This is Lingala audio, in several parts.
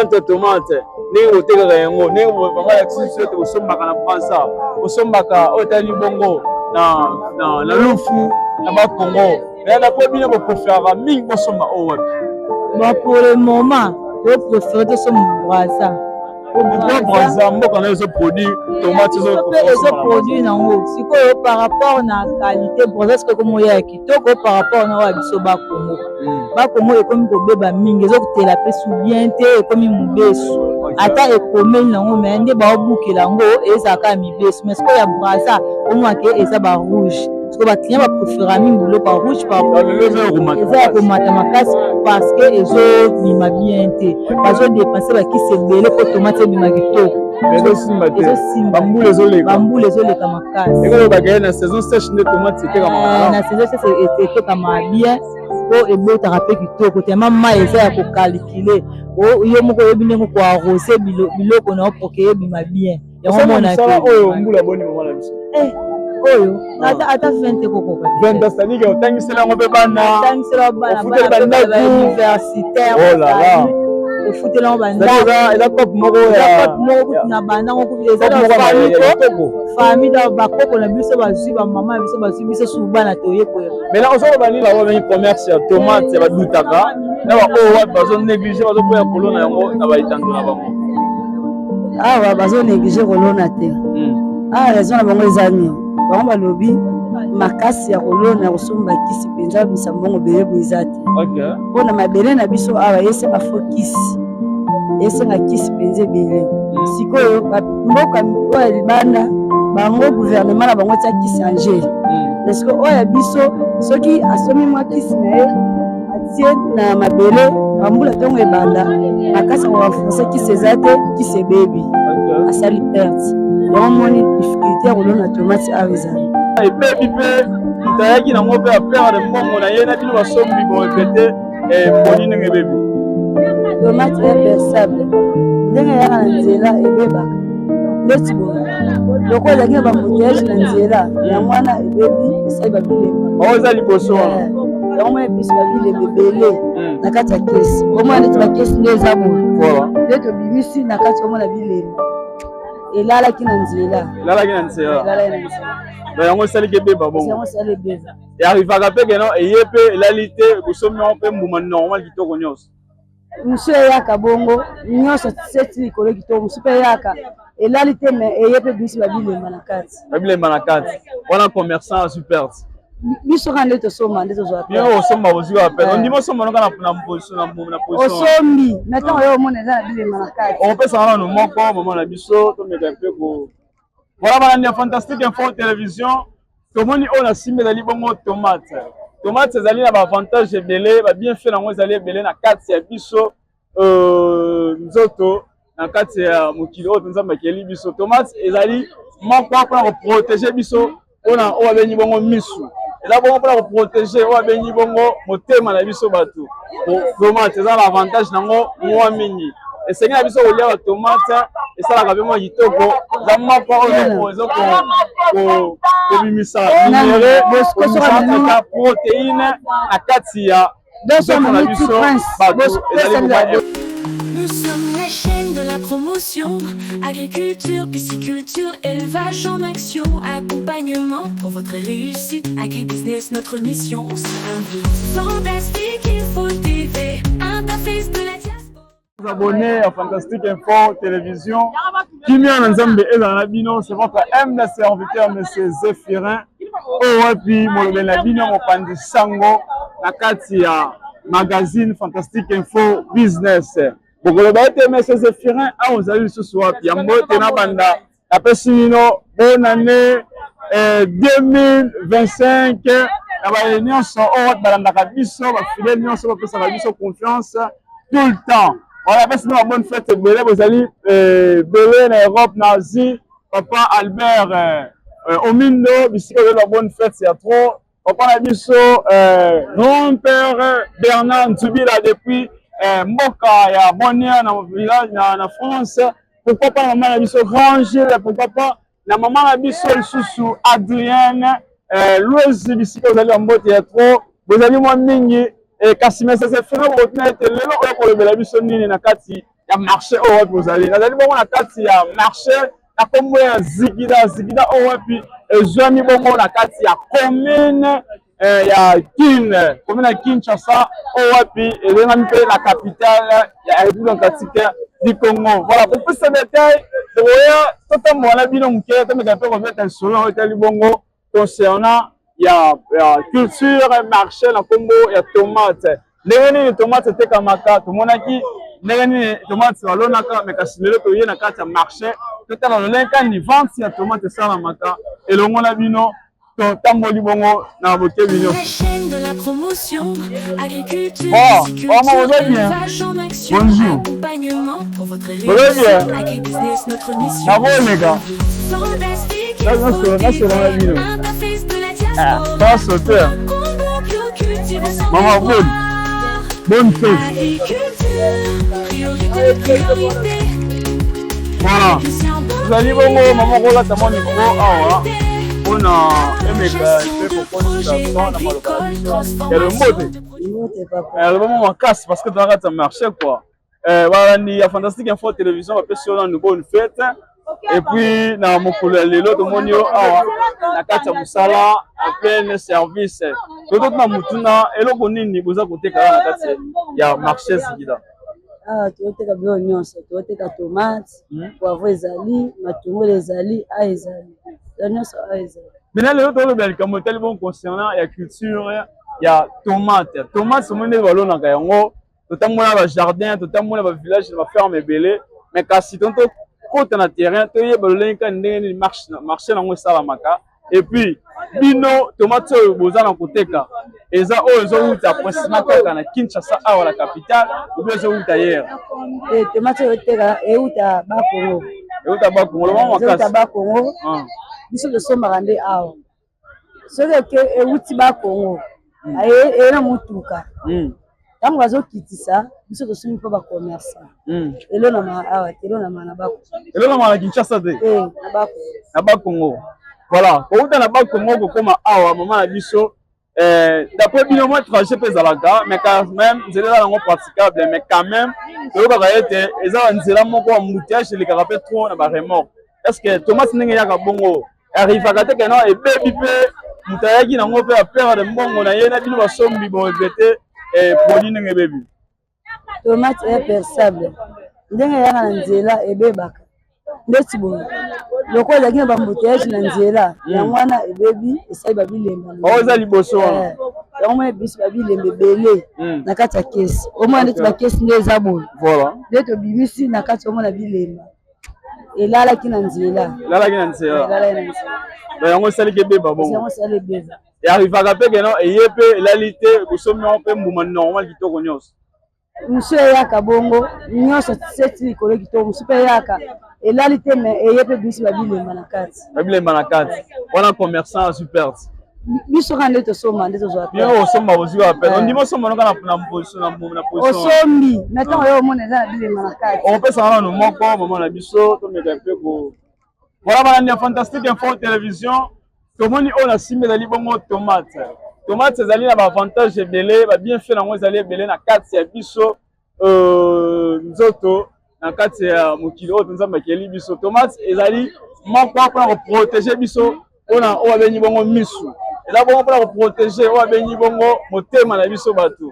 vente de tomates. Ni au terrain, ni au vraiment l'activité au sombaka na França, au sombaka au tani bongo na lufu na ba Congo. Mais la première pour préférer ming au somba au web. Bon pour le moment, je préfère de sombrasa. Brasa, mboka na zo produit tomates zo produit nango. Siko par rapport na qualité brasa que comme ya kitoko par rapport na wa biso ba Congo. Ba Congo e comme ko beba mingi zo kutela pe sou bien te e comme mubesu. Ata e komeli nango mais nde ba obukela ngo ezaka mibesu. Mais siko ya brasa au moins que eza ba rouge. Siko ba client ba préférer mingi lo ba rouge par rapport eza ko matamakazi parce que ezo bima bien te. Bazo dépenser ba kisi belé ko tomate bima kitoko. Bambou les oleka makasi. Et quand on na saison sèche de tomates c'était comme na saison sèche c'était comme bien po ebota rapé kitoko tellement ma eza ya ko calculer o yo moko yebinengo ko arroser biloko na pour bima bien. Ya mona ça oyo mbula boni mama na biso. Oyo ata 20 koko. 20 c'est-à-dire que tangisela ngo pe bana. Tangisela bana universitaire. Oh là là. Le foot là on va la coupe moko na bana ko eza famille da ba koko na biso bazui ba mama biso bazui biso suba na toye ko. Mais là on se bani la wa commerce ya tomate ba dutaka na ba o wa bazo négliger bazo ko ya kolona yango na ba itando na bango. Ah wa bazo négliger kolona te. Ah raison na bango ezani. Bango ba lobi makasi ya kolona kosomba kisi penza bisa mbongo beye boizate. OK. Bona mabele na biso awa yese ba focus. Yese na kisi penze bele. Sikoyo mboka mikoa libanda bango gouvernement na bango tia kisi anje. Parce que oya biso soki asomi mwa kisi na ye atie na mabele ambula tongo ebanda makasi ko renforcer kisi ezate kisi bebi. Asali perte. Donc moni difficulté ya kolona tomate awezana. Et baby pe mutayaki na ngope a perdre mbongo na ye na bino basombi bo répéter boni nenge baby. Tomate imperissable. Ndenge ya na nzela ebebaka. Ndeti bo. Loko ezalaki na bambouteillage na nzela ya mwana ebebi esali babilema. Oza liboso wana. Yango mwana biso babilema ebele na kati ya kesi. Omwana neti bakesi nde eza boye. Voilà. Nde tobimisi na kati omwana bilema. Elalaki na nzela. Elalaki na nzela. Elalaki na nzela. Yango sali kebe babongo. Yango sali beza. Et arrivaka pe que non eyepe elalite bosomi on pe mbuma normal kitoko nyos. Monsieur yaka bongo nyos seti likolo kitoko super yaka elalite mais eyepe biso babilema na kati. Babilema na kati. Wana commerçant super. Biso quand ndeto soma ndeto zo appeler. Yo soma bozi wa appel. On dit mo soma na position na position. Osombi. Maintenant yo mona za bilema na kati. On peut s'en rendre moko maman na biso to meka pe ko. Voilà bana fantastique info télévision. Tomoni on a simé la libongo tomate. Tomate ezali na ba avantage ebele, ba bien fait nango ezali ebele na kati ya biso nzoto na kati ya mokili oyo nzamba keli biso. Tomate ezali moko pour protéger biso ona o abenyi bongo misu. Eza bongo pour protéger o abenyi bongo motema na biso bato. Tomate eza na avantage nango mwa mingi. Et c'est que biso olia ba tomate et ça la kabemo kitoko za mapa oyo ozo ko bimisa minéraux ko protéines na kati ya nous sommes la chaîne de la promotion, agriculture, pisciculture, élevage en action, accompagnement pour votre réussite, agribusiness, notre mission, c'est fantastique info TV, interface de la diaspora. Abonnés à Fantastique Info Télévision. Qui m'y en ensemble et dans la bino, c'est votre humble serviteur, monsieur Zéphirin. Oh, et puis, mon bino, mon pandi sango, la katia magazine Fantastique Info Business. Bon, le baïté, monsieur Zéphirin, ah, vous avez ce soir, puis en mode, tena banda, la pessimino, bonne année 2025. La réunion sont hors, dans la biso, la fidèle, sur la confiance tout le temps. Voilà, parce que nous avons bonne fête, vous allez Belé, en Europe, en Asie, papa Albert, au Mindo, ici, vous avez la bonne fête, c'est trop. Papa Nabiso, grand-père Bernard Nzubila, depuis Mboka, il y a Bonnier, dans le village, en France. Pourquoi pas maman Nabiso, grand Gilles, pourquoi pas la maman Nabiso, sous Adrienne, Louise, ici, vous allez en botte, il y a trop. Vous allez moi, Mingi. Et kasi mais ça c'est vraiment retenir le lelo ko le bela biso nini na kati ya marché oyo bozali nazali bongo na kati ya marché na kombo ya Zigida oyo puis ezwami bongo na kati ya commune ya commune ya Kinshasa oyo puis ezengami mpe na capitale ya République démocratique du Congo. Voilà, pour plus de détails, totalement na bino muke tomeka mpe remettre solo oyo etali bongo concernant ya culture marché na kombo ya tomate. Ndenge nini tomate etekamaka tomonaki ndenge nini tomate balonaka me kasi lelo toye na kati ya marché totala lolenka ni vente ya tomate esalamaka elongo na bino totamboli bongo na boke bino. Bonjour. Maman, bonne fête. Voilà. Vous allez bon, maman, voilà, t'as mon micro. Ah, on a aimé pour le mot casse parce que tu as marché quoi. Voilà, il y a fantastique info télévision, on peut sur une bonne fête. Et puis, na mokolo lelo to monio awa na kati ya musala en plein service. Toto na mutuna eloko nini boza koteka na kati ya marché Zigida. Toteka bilo nyonso, toteka tomate, poivre ezali, matungulu ezali, a ezali. Nyonso a ezali. Maintenant lelo to le likambo tel bon concernant ya culture ya tomate. Tomate so monde balona ka yango, totamona ba jardin, totamona ba village, ba ferme ebele, mais kasi tonto côté na terrain to ye balolenga ndenge marché nango esalamaka et puis bino tomate oyo boza na koteka eza oyo ezowuta principalement kaka na Kinshasa awa la capitale ou bien ezowuta hier tomate oyo teka euta bakongo lo mama makasi euta bakongo biso tosombaka nde awa soki ke euti bakongo aye na mutuka ntango bazokitisa biso tosombi mpo bakomersa elo na maawa te elo na maa na bakongo elo na maa na Kinshasa te na bakongo voilà kouta na bakongo kokoma awa mama na biso d'après bino moi trajet mpe ezalaka mais quand même nzela eza nango praticable mais quand même toyokaka ete eza banzela moko embouteillage elekaka mpe trop na baremorque est ce que tomate ndenge eyaka bongo arrivaka te keno ebebi mpe moto ayaki nango mpe aperdre mbongo na ye na bino basombi boregrete produit ndenge ebebi tomate est perçable ndenge eyaka na nzela ebebaka ndeti boye lokola ezalaki na bambouteillage na nzela yango wana ebebi esali babilemba oyo eza liboso wana yango mona biso babilemba ebele na kati ya kesi omona ndeti bakesi nde eza boye nde tobimisi na kati omona bilemba elalaki na nzela yango esaliki ebeba bongo yango esali ebeba arrivaka mpe keno eye mpe elali te bosomi yango mpe mbuma normal kitoko nyonso mosu eyaka bongo nyonso seti likolo kitoko mosu mpe eyaka elali te me eye mpe biso babilemba na kati wana commerçant super biso kaka nde tosomba nde tozwa pe osomba ozwa pe ondima osomba noka na position osombi me ntango yo omona eza na bilemba na kati opesaka nano moko mama na biso tomeka mpe ko voilà balandi ya fantastique info télévision tomoni oyo na nsima ezali bongo tomate ezali na baavantage ebele babienfait nango ezali ebele na kati ya biso nzoto na kati ya mokili oyo nzambe akeli biso tomate ezali moko mpona koprotege biso mpona oyo abengi bongo misu eza bongo mpona koprotege oyo abengi bongo motema na biso bato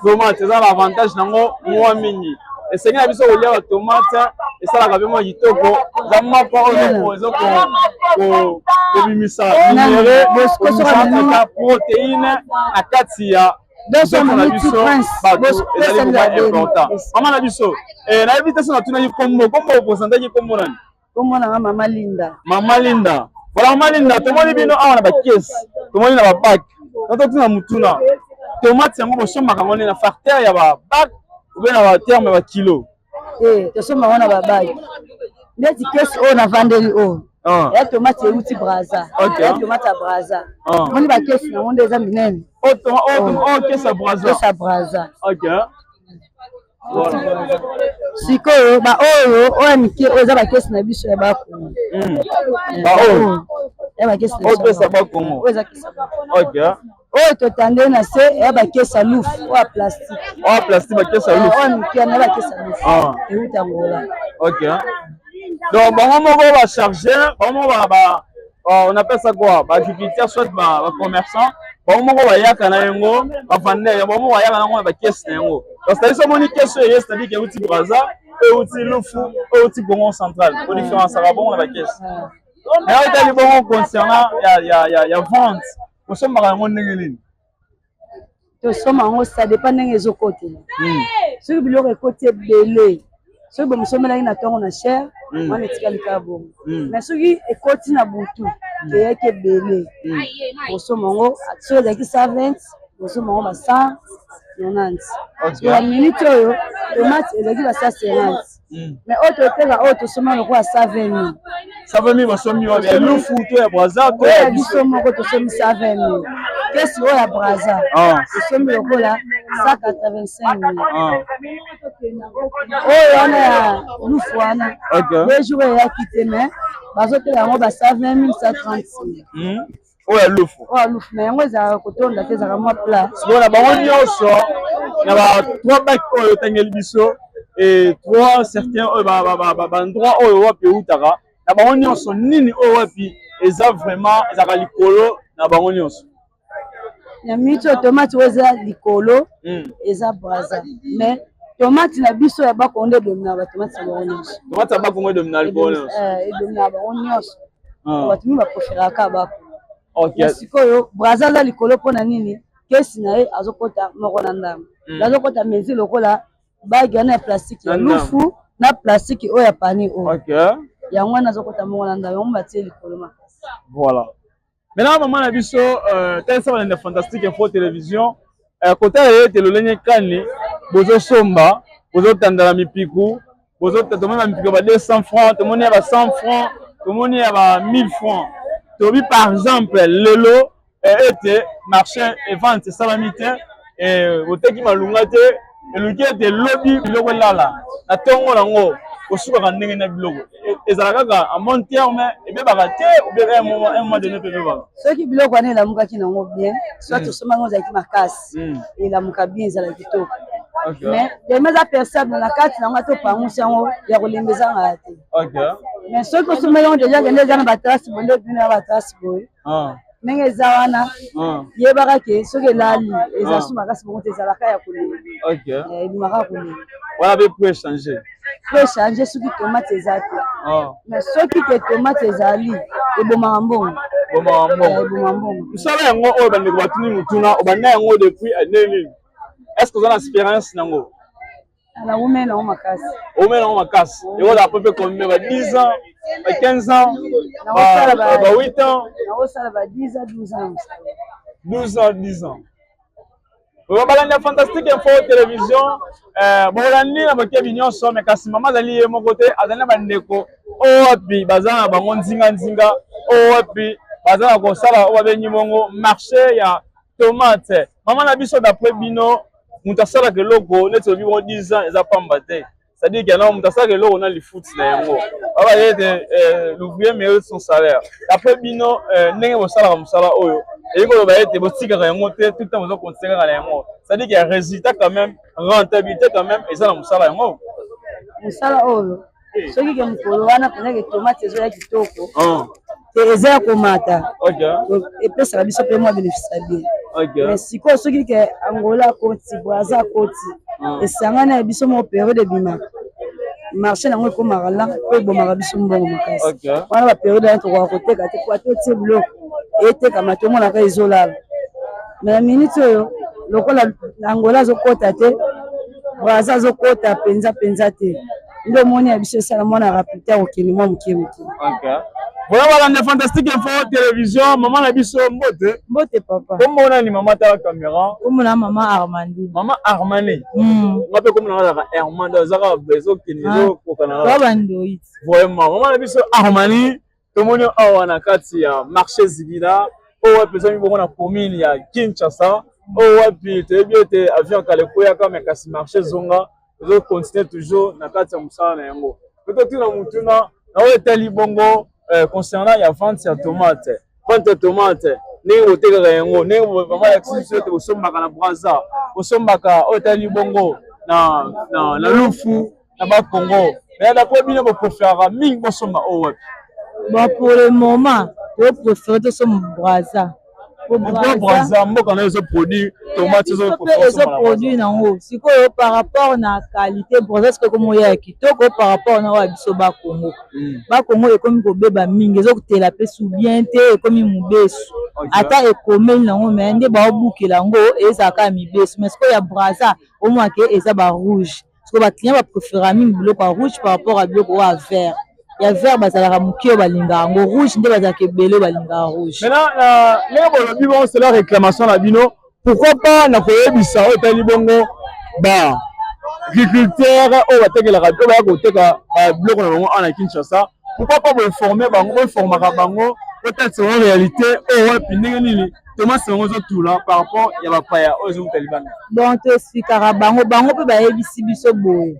tomate eza na avantage nango mwa mingi esengi na biso kolia batomate esalaka mpe mwa kitoko eza mapa oyo eza kobimisa minere kobimisa protéine na kati ya nzoto na biso bato ezali mwa important mama na biso nayebi te so natunaki kombo opresentaki kombo nani kombo nanga mama linda voilà mama linda tomoni bino awa na bakesi tomoni na babak natotuna mutuna tomate yango bosombaka ngo nde na facteur ya babak oube na baterme ya bakilo tosomba ngo na babaki ndeti kesi oyo navandeli oyo ya tomate euti braza ya tomate ya braza moni bakesi nango nde eza minene kesi ya braza sikoyo baoyo oyo mike oyo eza bakesi na biso ya bakongo ya bakesi na biso ya bakongo oyo totande na se ya bakesa lufu oyo plastique oyo plastique bakesa lufu oyo mikia na bakesa lufu euta ngola. Ok. Donc bango moko ba chargeur bango on appelle ça quoi, agriculteur soit commerçant, bango moko bayaka na yango bavandeur bango moko bayaka na yango ba caisse na yango. Donc c'est ça moni caisse c'est-à-dire que outil Braza et outil lufu et outil Congo central pour différence ça va bon na ba caisse. Mais on est bon concernant ya vente on se mara yango ndenge nini to soma yango ça dépend ndenge ezokotela soki biloko ekoti ebele soki bomosomelaki na ntongo na cher wana etikali kaka bongo mais soki ekoti na butu eyaki ebele bosoma yango soki ezalaki 120 bosoma yango ba 190 ya minute oyo tomate ezalaki ba 150 mais oyo toteka oyo tosoma lokola 120 000 basomi oyo ya lufu to ya Braza to ya biso moko tosomi 120 000 kesi oyo ya Braza tosomi lokola 185 000 oyo wana ya lufu wana deux jours eyaki te mais bazotela yango ba 120 000 130 000 oyo ya lufu mais yango ezalaka kotonda te ezalaka mwa place sikoyo na bango nyonso na ba 3 bac oyo otangeli biso et 3 certains oyo bandroit oyo wapi eutaka na bango nyonso nini oyo wapi eza vraiment ezalaka likolo na bango nyonso na miniti oyo tomate oyo eza likolo eza Braza mais tomate na biso ya bakongo edomina batomate na bango nyonso tomate ya bakongo edomina likolo nyonso edomina bango nyonso bato mimi bapreferaka bako okay sikoyo Braza aza likolo mpona nini kesi na ye azokota moko na ndambo azokota mezi lokola bagi wana ya plastique ya lufu na plastique oyo ya pani oyo yango wana azokota moko na ndambo yango batie likolo makasi. Voilà. Maintenant maman na biso telesa bana fantastique info télévision kota ete lolenge kani bozo somba bozo tandala mipiku bozo tomona mipiku ba 200 francs tomoni ba 100 francs tomoni ba 1000 francs tobi par exemple lelo ete marché et vente salami te boteki malunga te eluki ete lobi biloko lala na tongo nango osukaka ndenge na biloko ezalaka kaka en bon terme ebebaka te obeka un mois donné mpe ebebaka soki biloko wana elamukaki nango bien soit tosombango ezalaki makasi elamuka bien ezala kitoko mais dema eza perceable na kati nango atopangusi yango ya kolemba ezanga te mais soki osomeli yango deja kende eza na batrasi bonde bino ya batrasi boye ndenge eza wana yebaka ke soki elali eza su makasi bongo te ezalaka ya kolemba ebimaka kolemba wana mpe po échange po échange soki tomate eza te mais soki ke tomate ezali ebomaka mbongo ebomaka mbongo mosala yango oyo bandeko batuni motuna obanda yango depuis nini est ce que oza na expérience nango naumeli nango makasi omeli nango makasi ekozala po mpe combien ba 10 ans ba 15 ans ba 8 ans nakosala ba 10 ans 12 ans 12 ans 10 ans balandi ya fantastique info télévision bolandi na bakebi nyonso me kasi mama azali ye moko te azali na bandeko oyo wapi baza na bango nzinga oyo wapi baza na kosala oyo babengi bongo marché ya tomate mama na biso d'après bino moto asalaka eloko neti lobi bongo 10 ans eza pamba te c'est-à-dire que non moto asalaka eloko na lifuti na yango babaye ete l'ouvrier mérite son salaire d'après bino ndenge bosalaka mosala oyo et que vous êtes botikaka yango te tout le temps vous continuer à yango c'est-à-dire qu'il y a résultat quand même rentabilité quand même et ça na musala yango musala oyo soki ke mukolo wana pendant que tomate ezo ya kitoko eza ya komata epesaka biso mpe mwa bénéfice bien mais sikoyo soki ke Angola akoti Braza akoti esangana ya biso mo période ebimaka marché nango ekomaka la po ebomaka biso mbongo makasi wana bapériode wana tokoka koteka te po ate otie biloko etekama tomonaka ezolala mais na minute oyo lokola Angola azokota te Braza azokota penza te nde omoni ya biso esala mwana rapide akokende mwa moke voilà balanda fantastique info télévision maman na biso mbote papa kombo nani mama tala caméra kombo na mama Armandi ngape kombo na ka Armand azaka bezo kinizo kokana baba ndoit vraiment mama na biso Armani tomoni awa na kati ya marché Zigida oyo wapi ezali bongo na commune ya Kinshasa oyo wapi toyebi ete avion kala ekoyaka me kasi marché zonga ezo continuer toujours na kati ya mosala na yango pe tuna mutuna na oyo etali bongo concernant ya vente ya tomate ndenge botekaka yango ndenge mama yakisi ete bosombaka na Brazza bosombaka oyo etali bongo na lufu na bakongo mais d'après bino bopréférera mingi bosomba oyo wapi? Bon, pour le moment je préfère tosomba Brazza. Brazza mboka na ezo produit tomate ezo produit nango sikoyo par rapport na qualité Brazza sikoyo komoya kitoko par rapport na wa biso ba Congo ekomi kobeba mingi ezokutela pe su bien te ekomi mubesu ata ekomeli nango mais nde baobukela yango ezaka mibesu mais sikoyo ya Brazza omwake eza ba rouge sikoyo ba client ba préféra mingi biloko ya rouge par rapport à biloko wa vert. Ya vert bazalaka mokie balinga yango rouge nde bazalaka ebele balinga rouge. Maintenant ndenge bolobi bongo c'est la réclamation na bino pourquoi pas na koyebisa oyo etali bongo ba agriculteur oyo batekelaka oyo baya koteka biloko na bango ana Kinshasa pourquoi pas boinforme bango boinformaka bango peut-être c'est en réalité oyo wapi ndenge nini tomate bango ezotula par rapport ya bapaya oyo ezokutali bana donc toexplikaka bango mpe bayebisi biso boye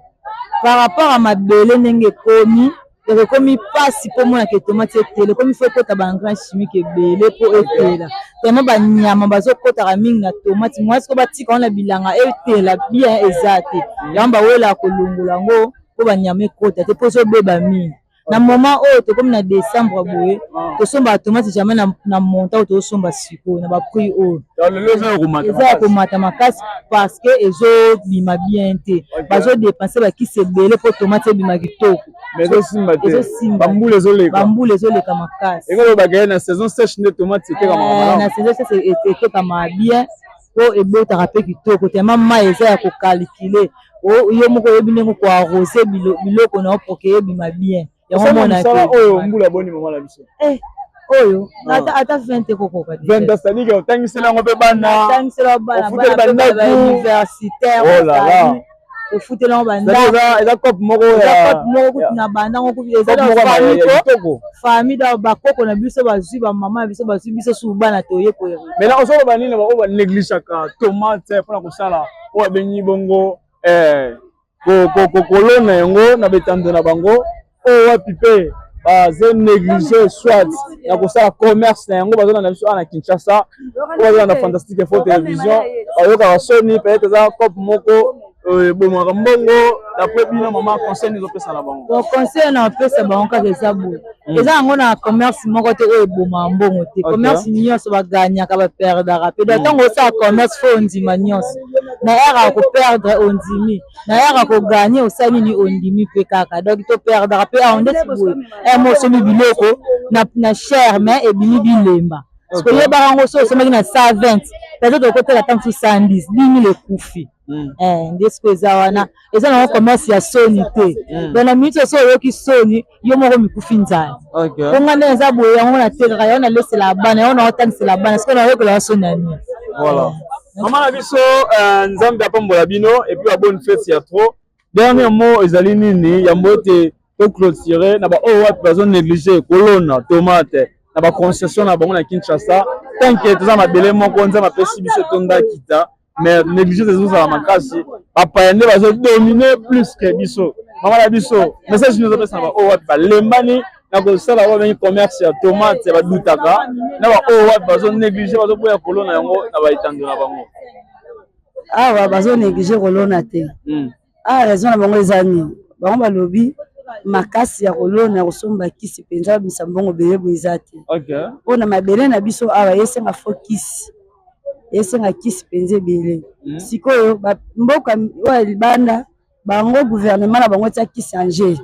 par rapport à mabele ndenge ekomi ekomi pasi mpo monaka tomate etela ekomi fo ekota baengrais chimique ebele mpo etela tellement banyama bazokotaka mingi na tomate mwasi ko batika wana bilanga etela bien eza te yango bawelaka kolongola yango mpo banyama ekota te mpo ezobeba mingi na moment oyo tokomi na décembre boye tosombaka tomate jamais na montant oyo tozosomba sikoyo na baprix oyo eza ya komata makasi parce que ezobima bien te bazodepense bakisi ebele mpo tomate ebima kitoko ezosimba bambula ezoleka makasi na saison sèche nde tomate na saison sèche etekama bien po ebotaka mpe kitoko tellement mai eza ya kokalkule yo moko oyebi ndenge koarrose biloko na yo poke ebima bien yango mona oyo mbula boni mama na biso oyo ata 20 kokoka 20 c'est-à-dire otangisela yango mpe bana otangisela bana universitaire ofutela yango banda eza cope moko kutu na banda ngo eza famille da bakoko na biso bazwi bamama na biso bazwi biso su bana toye koyeba maintenant osoba banini oyo banégligeaka tomate mpona kosala oyo abengi bongo kolona yango na betando na bango oyo wapi mpe bazo néglige soit ya kosala commerce na yango bazolanda biso ana Kinshasa oyo bazolanda Fantastique Info Télévision bayokaka soni peut-être eza cope moko bomaka mbongo d'après bino mama conseil ezopesa na bango bon conseil na opesa bango kaka eza boye eza yango na commerce moko te oyo ebomaka mbongo te commerce nyonso baganyaka baperdaka mpe da ntango osala commerce fo ondima nyonso na ere ya koperdre ondimi na ere ya koganye osali nini ondimi mpe kaka donc toperdaka mpe aondesi boye mosomi biloko na cher mais ebimi bilemba parce que yebaka yango so osomaki na 120 peut-être okotela ntango so 110 10 000 ekufi nde siko eza wana eza nango commerce ya soni te donc na minute oso oyoki soni yo moko mikufi nzala onga nde eza boye yango natekaka yango nalesela bana yango naotangisela bana siko nayokelaka soni ya nini voilà mama na biso nzambe apambola bino et puis bonne fête ya trop dernier mot ezali nini yambo ete toclôturer na baoyo wapi bazonéglige kolona tomate na baconcession na bango na Kinshasa tanke toza mabele moko nzambe apesi biso tonda kita mais négligence ezozala makasi bapaya nde bazodomine plus que biso mama na biso message nini ozopesa na baoyo wapi balembani na kosala oyo bengi commerce ya tomate badutaka na baoyo wapi bazonéglige bazoboya kolona yango na baetando na bango awa bazonéglige kolona te raison na bango eza nini bango balobi makasi ya kolona ya kosomba kisi mpenza babimisa mbongo belebo eza te mpona mabele na biso awa esenga fo kisi esenga kisi mpenza ebele sikoyo mboka oyo ya libanda bango gouvernement na bango tia kisi angele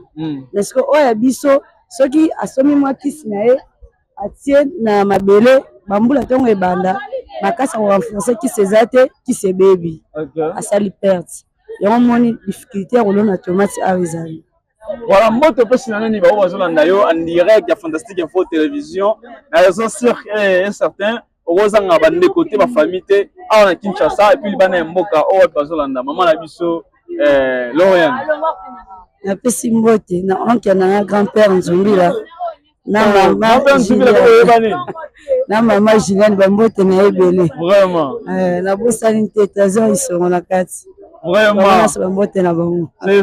na sikoyo oyo ya biso soki asomi mwa kisi na ye atie na mabele bambula ntongo ebanda makasi ya korenforce kisi eza te kisi ebebi asali perte yango moni difficulté ya kolona tomate awa ezali voilà moto pesi na nani bao bazolanda yo en direct ya Fantastique Info Télévision na raison sûr et certain okozanga bandeko te bafamille te awa na Kinshasa et puis libana ya mboka oyo bazolanda mama na biso Lorian napesi mbote na oncle na grand-père Nzumbila na mama Juliane bambote na ebele vraiment nabosani te trésor isongo na kati vraiment c'est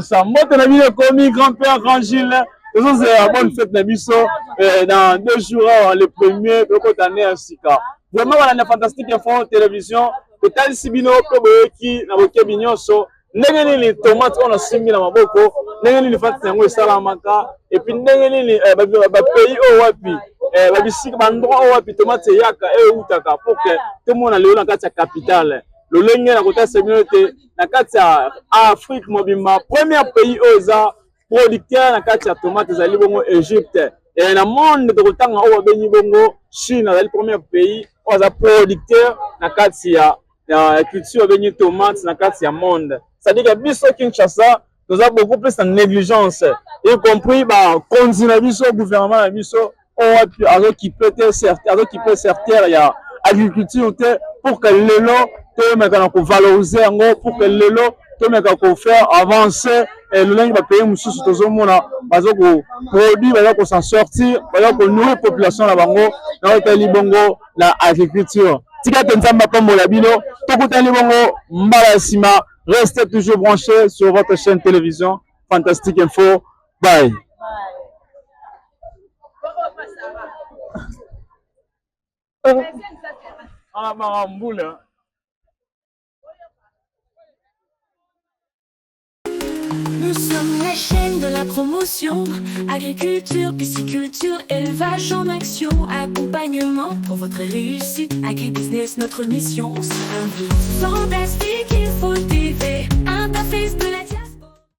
ça mbote na bino komi grand-père grand Gilles c'est la bonne fête na biso dans 2 jours le premier année à Sika vraiment balanda Fantastique Info télévision totalisi bino mpe boyoki na bokebi nyonso ndenge nini tomate oyo nasimbi na maboko ndenge nini fati yango esalamaka epuis ndenge nini bapays oyo wapi babisika bandroit oyo wapi tomate eyaka eutaka pour que tomona lelo na kati ya capitale lolenge na kotalisa bino ete na kati ya Afrique mobimba premier pays oyo eza producteur na kati ya tomate ezali bongo Égypte et na monde tokotanga oyo babengi bongo Chine azali premier pays oyo aza producteur na kati ya culture babengi tomate na kati ya monde. C'est-à-dire que biso Kinshasa nous avons beaucoup plus de négligence y compris ba konzi na biso gouvernement na biso oyo azoki peut certain ya agriculture te pour que lelo tomeka na ko valoriser yango pour que lelo tomeka ko faire avancer lolenge ba pays mususu tozomona bazoko produit bazoko s'en sortir bazoko nourrir population na bango na otali bongo na agriculture tika tenzamba pambola bino tokutani bongo mbala sima. Restez toujours branchés sur votre chaîne télévision Fantastique Info. Bye. Nous sommes la chaîne de la promotion. Agriculture, pisciculture, élevage en action. Accompagnement pour votre réussite. Agribusiness, notre mission. C'est un but fantastique, il faut TV. Interface de